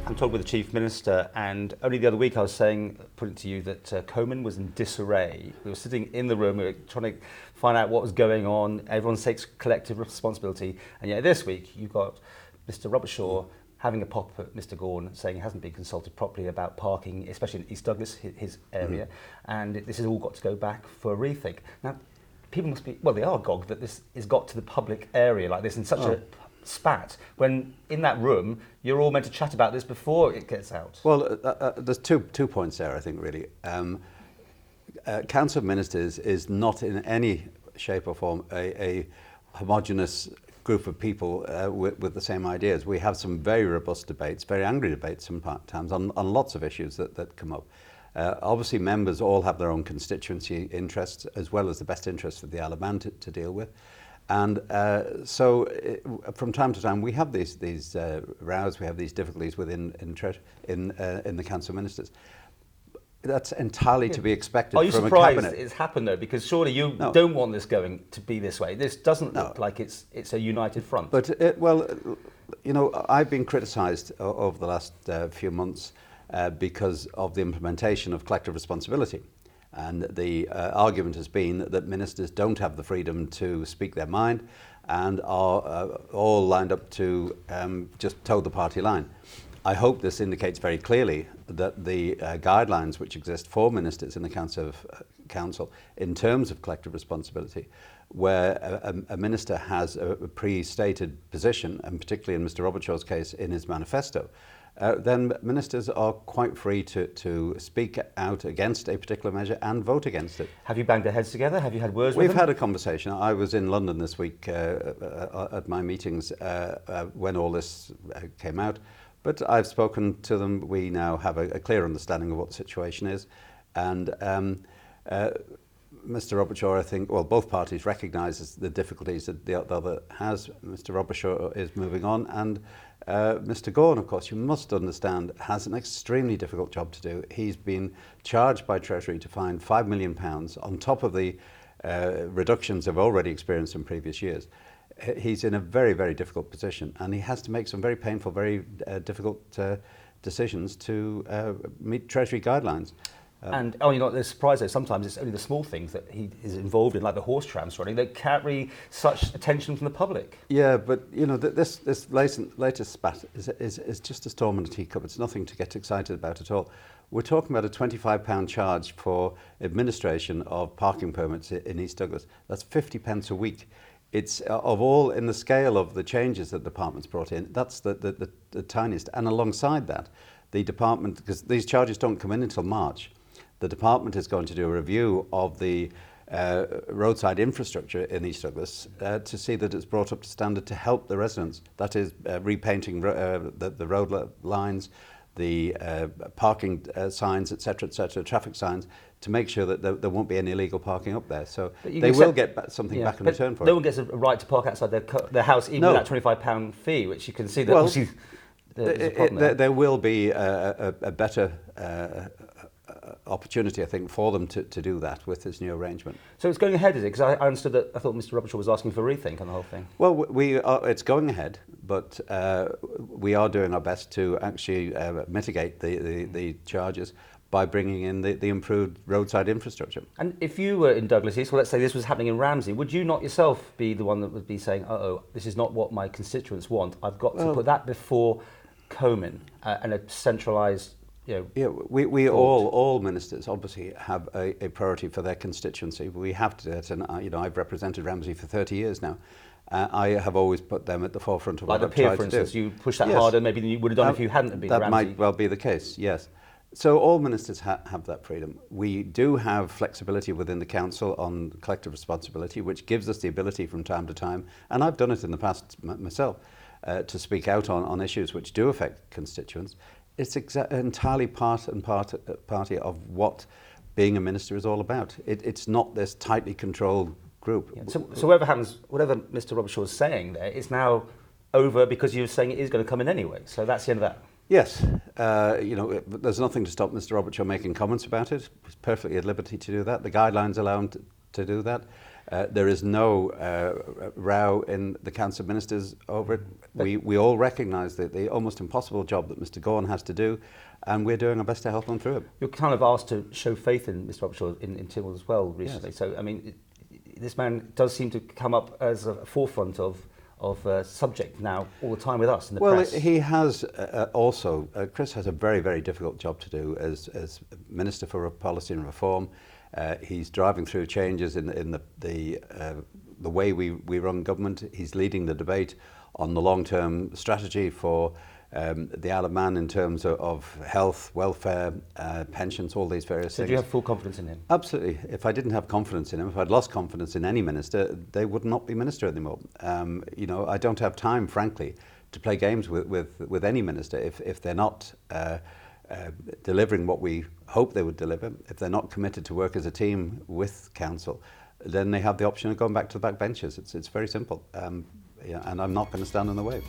I'm talking with the Chief Minister, and only the other week I was putting to you that Comyn was in disarray. We were sitting in the room, we were trying to find out what was going on. Everyone takes collective responsibility, and yet this week you've got Mr. Robertshaw having a pop at Mr. Gorn, saying he hasn't been consulted properly about parking, especially in East Douglas, his area, and this has all got to go back for a rethink. Now, people must be, well, they are agog that this has got to the public area like this in such a spat, when in that room you're all meant to chat about this before it gets out. Well, there's two points there, I think, really. Council of Ministers is not in any shape or form a homogenous group of people with the same ideas. We have some very robust debates, very angry debates sometimes on lots of issues that come up. Obviously, members all have their own constituency interests as well as the best interests of the Isle of Man to deal with. And so from time to time we have these rows, we have these difficulties within in the Council of Ministers. That's entirely to be expected from a cabinet. Are you surprised it's happened though? Because surely you don't want this going to be this way. This doesn't look like it's a united front. But well, you know, I've been criticised over the last few months because of the implementation of collective responsibility. And the argument has been that ministers don't have the freedom to speak their mind and are all lined up to just toe the party line. I hope this indicates very clearly that the guidelines which exist for ministers in the Council in terms of collective responsibility, where a minister has a pre-stated position, and particularly in Mr. Robertshaw's case in his manifesto, then ministers are quite free to speak out against a particular measure and vote against it. Have you banged your heads together? Have you had words with them? We've had a conversation. I was in London this week at my meetings when all this came out, but I've spoken to them. We now have a clear understanding of what the situation is, and Mr. Robertshaw, I think, well, both parties recognise the difficulties that the other has. Mr. Robertshaw is moving on, and Mr. Gorn, of course, you must understand, has an extremely difficult job to do. He's been charged by Treasury to find £5 million on top of the reductions they've already experienced in previous years. He's in a very, very difficult position, and he has to make some very painful, very difficult decisions to meet Treasury guidelines. And you're not surprised though, sometimes it's only the small things that he is involved in, like the horse trams running, that carry such attention from the public. Yeah, but you know, this latest spat is just a storm in a teacup. It's nothing to get excited about at all. We're talking about a £25 charge for administration of parking permits in East Douglas. That's 50 pence a week. It's of all, in the scale of the changes that the department's brought in, that's the tiniest. And alongside that, the department, because these charges don't come in until March, the department is going to do a review of the roadside infrastructure in East Douglas to see that it's brought up to standard to help the residents. That is repainting the road lines, the parking signs, etc., traffic signs, to make sure that there won't be any illegal parking up there. So they will get something back in return for it. No one gets a right to park outside their house, even with that £25 fee, which you can see that obviously there's a problem there. There will be a better opportunity, I think, for them to do that with this new arrangement. So it's going ahead, is it? Because I understood that, I thought Mr. Robertshaw was asking for a rethink on the whole thing. Well, it's going ahead, but we are doing our best to actually mitigate the charges by bringing in the improved roadside infrastructure. And if you were in Douglas East, well, let's say this was happening in Ramsey, would you not yourself be the one that would be saying, uh-oh, this is not what my constituents want, I've got to put that before Comyn and a centralised... Yeah, we all ministers obviously have a priority for their constituency. We have to do it, and you know, I've represented Ramsey for 30 years now. I have always put them at the forefront of what I've tried to do. Like the peer, for instance, you push that harder maybe than you would have done if you hadn't been Ramsey. That might well be the case, yes. So all ministers have that freedom. We do have flexibility within the council on collective responsibility, which gives us the ability from time to time, and I've done it in the past myself, to speak out on issues which do affect constituents. It's entirely part and party of what being a minister is all about. It's not this tightly controlled group. Yeah. So whatever happens, whatever Mr. Robertshaw is saying there, it's now over because you're saying it is going to come in anyway. So that's the end of that. Yes. You know, there's nothing to stop Mr. Robertshaw making comments about it. He's perfectly at liberty to do that. The guidelines allow him to do that. There is no row in the Council of Ministers over it. We all recognise the almost impossible job that Mr Gorn has to do, and we're doing our best to help him through it. You're kind of asked to show faith in Mr Upshaw in Tynwald as well recently. Yes. So, I mean, this man does seem to come up as a forefront of subject now all the time with us in the press. Well, he has also, Chris has a very, very difficult job to do as Minister for Policy and Reform. He's driving through changes in the way we run government. He's leading the debate on the long-term strategy for the Isle of Man in terms of health, welfare, pensions, all these various things. So do you have full confidence in him? Absolutely. If I didn't have confidence in him, if I'd lost confidence in any minister, they would not be minister anymore. You know, I don't have time, frankly, to play games with any minister if they're not delivering what we hope they would deliver. If they're not committed to work as a team with council, then they have the option of going back to the back benches. It's very simple. Yeah, and I'm not going to stand in the way.